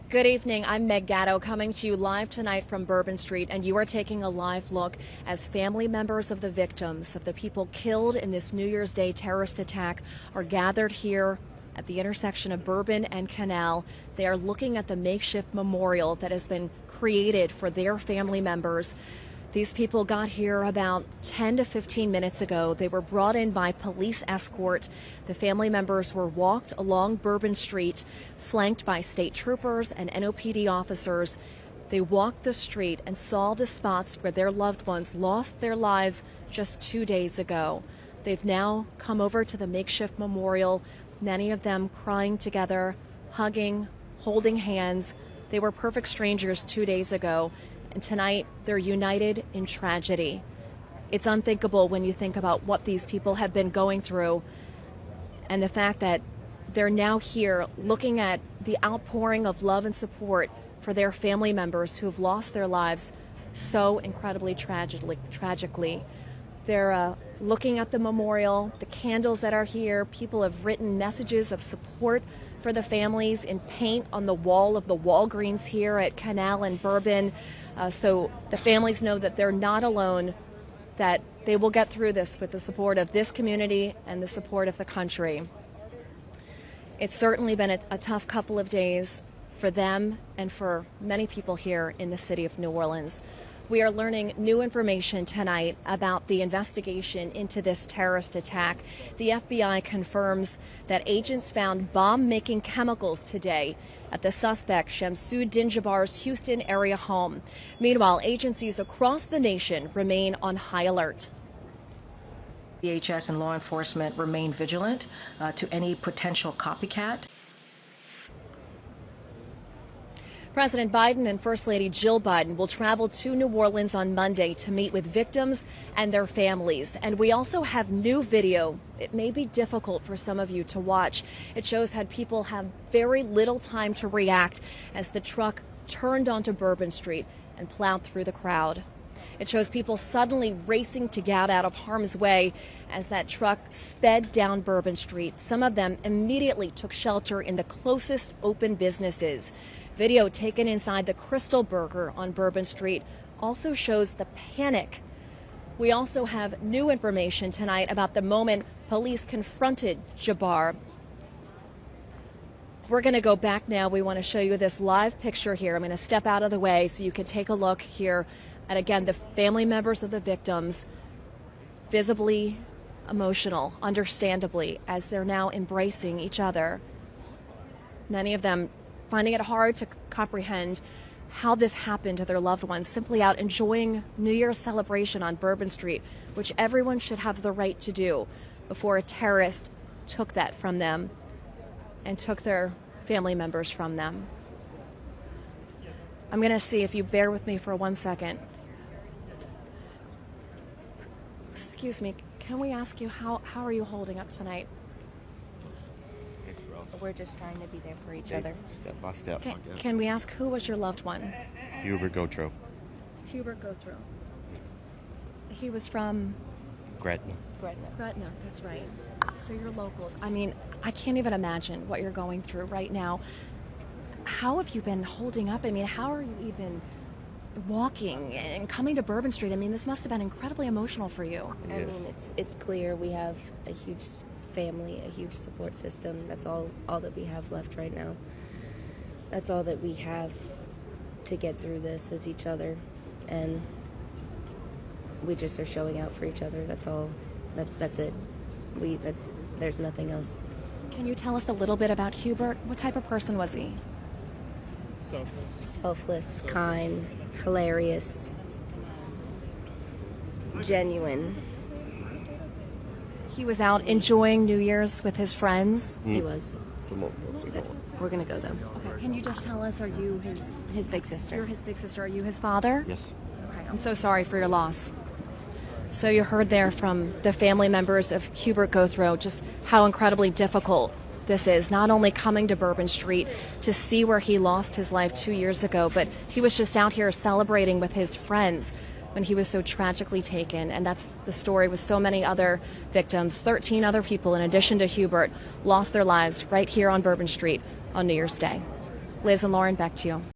Good evening. I'm Meg Gatto coming to you live tonight from Bourbon Street, and you are taking a live look as family members of the victims, of the people killed in this New Year's Day terrorist attack, are gathered here at the intersection of Bourbon and Canal. They are looking at the makeshift memorial that has been created for their family members. These people got here about 10 to 15 minutes ago. They were brought in by police escort. The family members were walked along Bourbon Street, flanked by state troopers and NOPD officers. They walked the street and saw the spots where their loved ones lost their lives just 2 days ago. They've now come over to the makeshift memorial, many of them crying together, hugging, holding hands. They were perfect strangers 2 days ago. And tonight, they're united in tragedy. It's unthinkable when you think about what these people have been going through and the fact that they're now here looking at the outpouring of love and support for their family members who have lost their lives so incredibly tragically. They're looking at the memorial, the candles that are here. People have written messages of support for the families in paint on the wall of the Walgreens here at Canal and Bourbon. So the families know that they're not alone, that they will get through this with the support of this community and the support of the country. It's certainly been a tough couple of days for them and for many people here in the city of New Orleans. We are learning new information tonight about the investigation into this terrorist attack. The FBI confirms that agents found bomb-making chemicals today at the suspect Shamsud Dinjabar's Houston area home. Meanwhile, agencies across the nation remain on high alert. DHS and law enforcement remain vigilant to any potential copycat. President Biden and First Lady Jill Biden will travel to New Orleans on Monday to meet with victims and their families. And we also have new video. It may be difficult for some of you to watch. It shows how people have very little time to react as the truck turned onto Bourbon Street and plowed through the crowd. It shows people suddenly racing to get out of harm's way as that truck sped down Bourbon Street. Some of them immediately took shelter in the closest open businesses. Video taken inside the Crystal Burger on Bourbon Street also shows the panic. We also have new information tonight about the moment police confronted Jabbar. We're going to go back now. We want to show you this live picture here. I'm going to step out of the way so you can take a look here. And again, the family members of the victims, visibly emotional, understandably, as they're now embracing each other. Many of them finding it hard to comprehend how this happened to their loved ones, simply out enjoying New Year's celebration on Bourbon Street, which everyone should have the right to do, before a terrorist took that from them and took their family members from them. I'm going to see if you bear with me for 1 second. Excuse me, can we ask you, how are you holding up tonight? We're just trying to be there for each other. Step by step. Can we ask, who was your loved one? Hubert Gautreaux. Hubert Gautreaux. He was from? Gretna. Gretna, that's right. So you're locals. I mean, I can't even imagine what you're going through right now. How have you been holding up? I mean, how are you even walking and coming to Bourbon Street? I mean, this must have been incredibly emotional for you. I mean, it's clear we have a huge family, a huge support system. That's all that we have left right now. That's all that we have to get through this, is each other, and we just are showing out for each other. That's all. That's it. There's nothing else. Can you tell us a little bit about Hubert? What type of person was he? Selfless, kind, hilarious, genuine. He was out enjoying New Year's with his friends. He was. We're gonna go though. Okay. Can you just tell us, are you His big sister. You're his big sister. Are you his father? Yes. Okay. I'm so sorry for your loss. So you heard there from the family members of Hubert Gautreaux just how incredibly difficult this is. Not only coming to Bourbon Street to see where he lost his life 2 years ago, but he was just out here celebrating with his friends when he was so tragically taken. And that's the story with so many other victims. 13 other people, in addition to Hubert, lost their lives right here on Bourbon Street on New Year's Day. Liz and Lauren, back to you.